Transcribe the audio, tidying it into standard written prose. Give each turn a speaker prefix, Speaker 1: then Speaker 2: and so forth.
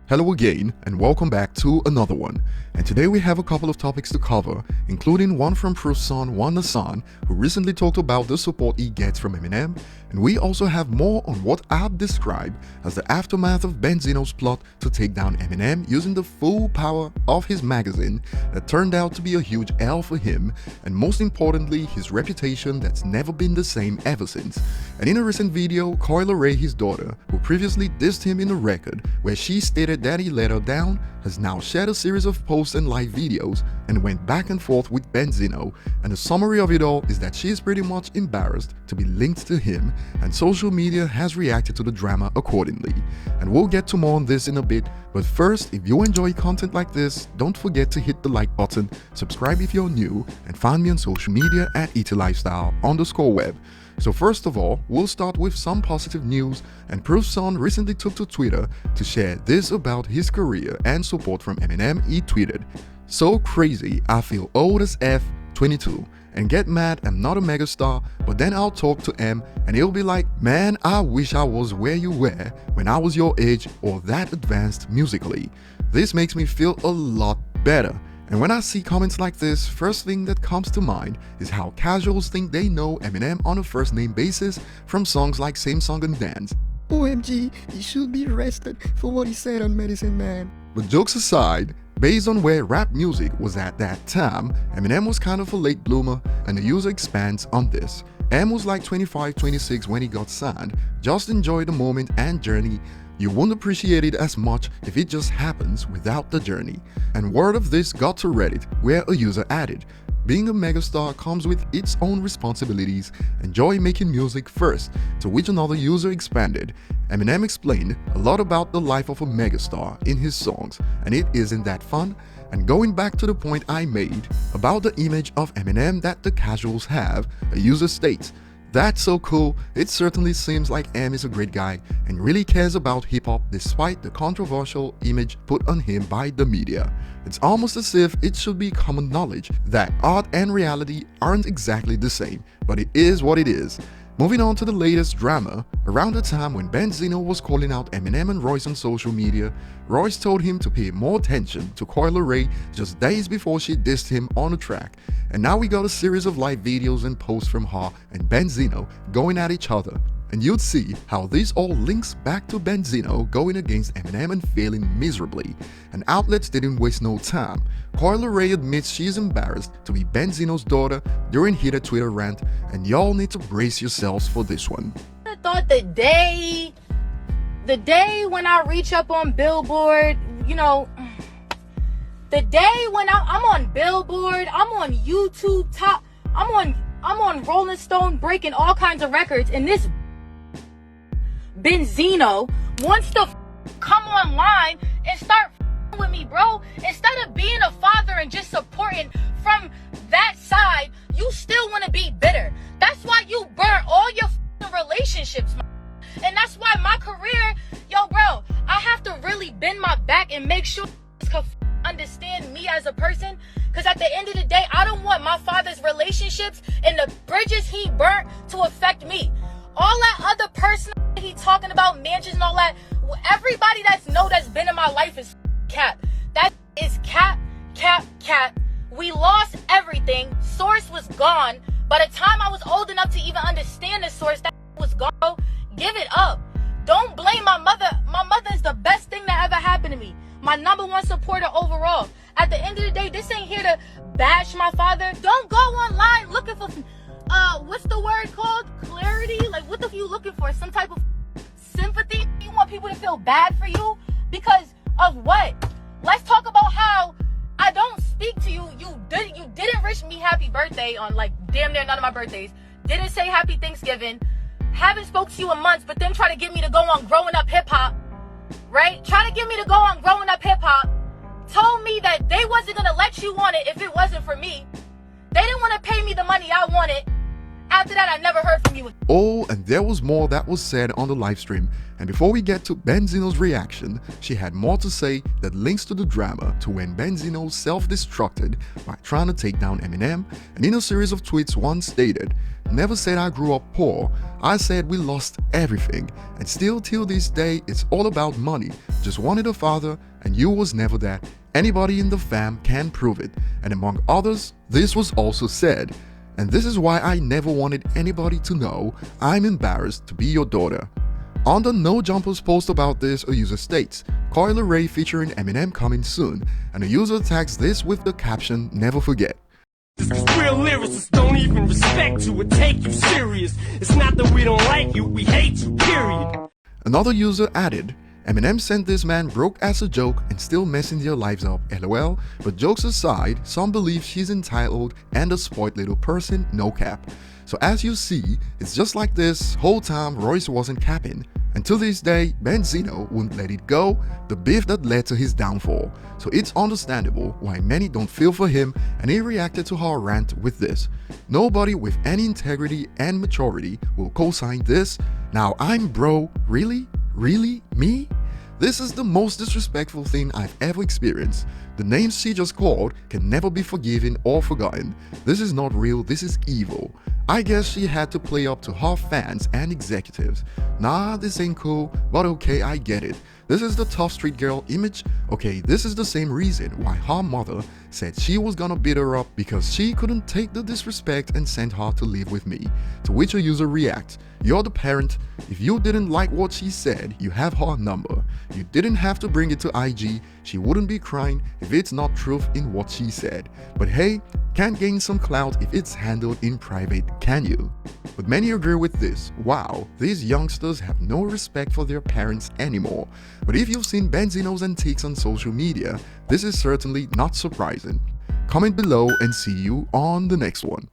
Speaker 1: Hello again and welcome back to another one. And today we have a couple of topics to cover, including one from Proof's son, Nasaan, who recently talked about the support he gets from Eminem, and we also have more on what I've described as the aftermath of Benzino's plot to take down Eminem using the full power of his magazine that turned out to be a huge L for him, and most importantly his reputation that's never been the same ever since. And in a recent video, Coi Leray, his daughter, who previously dissed him in a record where she stated that he let her down, has now shared a series of posts and live videos and went back and forth with Benzino, and the summary of it all is that she is pretty much embarrassed to be linked to him, and social media has reacted to the drama accordingly. And we'll get to more on this in a bit, but first, if you enjoy content like this, don't forget to hit the like button, subscribe if you're new, and find me on social media at ETLifestyle_web. So first of all, we'll start with some positive news, and Proof's son recently took to Twitter to share this about his career and support from Eminem. He tweeted, "So crazy, I feel old as F, 22, and get mad I'm not a megastar, but then I'll talk to M and he'll be like, man, I wish I was where you were when I was your age or that advanced musically. This makes me feel a lot better." And when I see comments like this, first thing that comes to mind is how casuals think they know Eminem on a first name basis from songs like Same Song and Dance.
Speaker 2: OMG, he should be arrested for what he said on Medicine Man.
Speaker 1: But jokes aside, based on where rap music was at that time, Eminem was kind of a late bloomer, and the user expands on this. M was like 25, 26 when he got signed. Just enjoy the moment and journey. You won't appreciate it as much if it just happens without the journey. And word of this got to Reddit, where a user added, "Being a megastar comes with its own responsibilities. Enjoy making music first," to which another user expanded. Eminem explained a lot about the life of a megastar in his songs, and it isn't that fun. And going back to the point I made about the image of Eminem that the casuals have, a user states, "That's so cool. It certainly seems like M is a great guy and really cares about hip-hop despite the controversial image put on him by the media. It's almost as if it should be common knowledge that art and reality aren't exactly the same, but it is what it is." Moving on to the latest drama, around the time when Benzino was calling out Eminem and Royce on social media, Royce told him to pay more attention to Coi Leray just days before she dissed him on a track. And now we got a series of live videos and posts from her and Benzino going at each other. And you'd see how this all links back to Benzino going against Eminem and failing miserably. And outlets didn't waste no time. Coi Leray admits she's embarrassed to be Benzino's daughter during heated Twitter rant, and y'all need to brace yourselves for this one.
Speaker 3: I thought the day when I reach up on Billboard, the day when I'm on Billboard, I'm on YouTube top, I'm on Rolling Stone breaking all kinds of records, and this Benzino wants to come online and start with me, bro. Instead of being a father and just supporting from that side, you still want to be bitter. That's why you burn all your relationships, and that's why my career, bro, I have to really bend my back and make sure can understand me as a person, because at the end of the day, I don't want my father's relationships and the bridges he burnt to affect me. All that other person he talking about, mansions and all that, everybody that's been in my life is cap. That is cap. We lost everything. Source was gone. By the time I was old enough to even understand the source, that was gone. Give it up. Don't blame my mother. My mother is the best thing that ever happened to me. My #1 supporter overall. At the end of the day, this ain't here to bash my father. Don't go online looking for what's the word called? Clarity? Like, what the you looking for? Some type of sympathy? You want people to feel bad for you? Because of what? Let's talk about how I don't speak to you. You didn't wish me happy birthday on like damn near none of my birthdays. Didn't say happy Thanksgiving. Haven't spoke to you in months, but then try to get me to go on growing up hip hop. Right? Try to get me to go on growing up hip hop. Told me that they wasn't gonna let you on it if it wasn't for me. They didn't want to pay me the money I wanted. After that, I never heard from you.
Speaker 1: Oh, and there was more that was said on the livestream. And before we get to Benzino's reaction, she had more to say that links to the drama to when Benzino self-destructed by trying to take down Eminem, and in a series of tweets once stated, never said I grew up poor. I said we lost everything, and still till this day it's all about money. Just wanted a father, and you was never that. Anybody in the fam can prove it. And among others, this was also said. And this is why I never wanted anybody to know I'm embarrassed to be your daughter. On the No Jumpers post about this, a user states, Coi Leray featuring Eminem coming soon, and a user tags this with the caption, never forget.
Speaker 4: Real lyricists don't even respect you or take you serious. It's not that we don't like you, we hate you, period.
Speaker 1: Another user added, Eminem sent this man broke as a joke and still messing their lives up, lol. But jokes aside, some believe she's entitled and a spoiled little person, no cap. So as you see, it's just like this whole time Royce wasn't capping. And to this day, Benzino wouldn't let it go, the beef that led to his downfall. So it's understandable why many don't feel for him, and he reacted to her rant with this. Nobody with any integrity and maturity will co-sign this. Now I'm bro, really? Really? Me? This is the most disrespectful thing I've ever experienced. The names she just called can never be forgiven or forgotten. This is not real, this is evil. I guess she had to play up to her fans and executives. Nah, this ain't cool, but okay, I get it. This is the tough street girl image. Okay, this is the same reason why her mother said she was gonna beat her up because she couldn't take the disrespect and sent her to live with me. To which a user reacts, you're the parent. If you didn't like what she said, you have her number. You didn't have to bring it to IG. She wouldn't be crying if it's not truth in what she said. But hey, can't gain some clout if it's handled in private, can you? But many agree with this. Wow, these youngsters have no respect for their parents anymore. But if you've seen Benzino's antics on social media, this is certainly not surprising. Comment below and see you on the next one.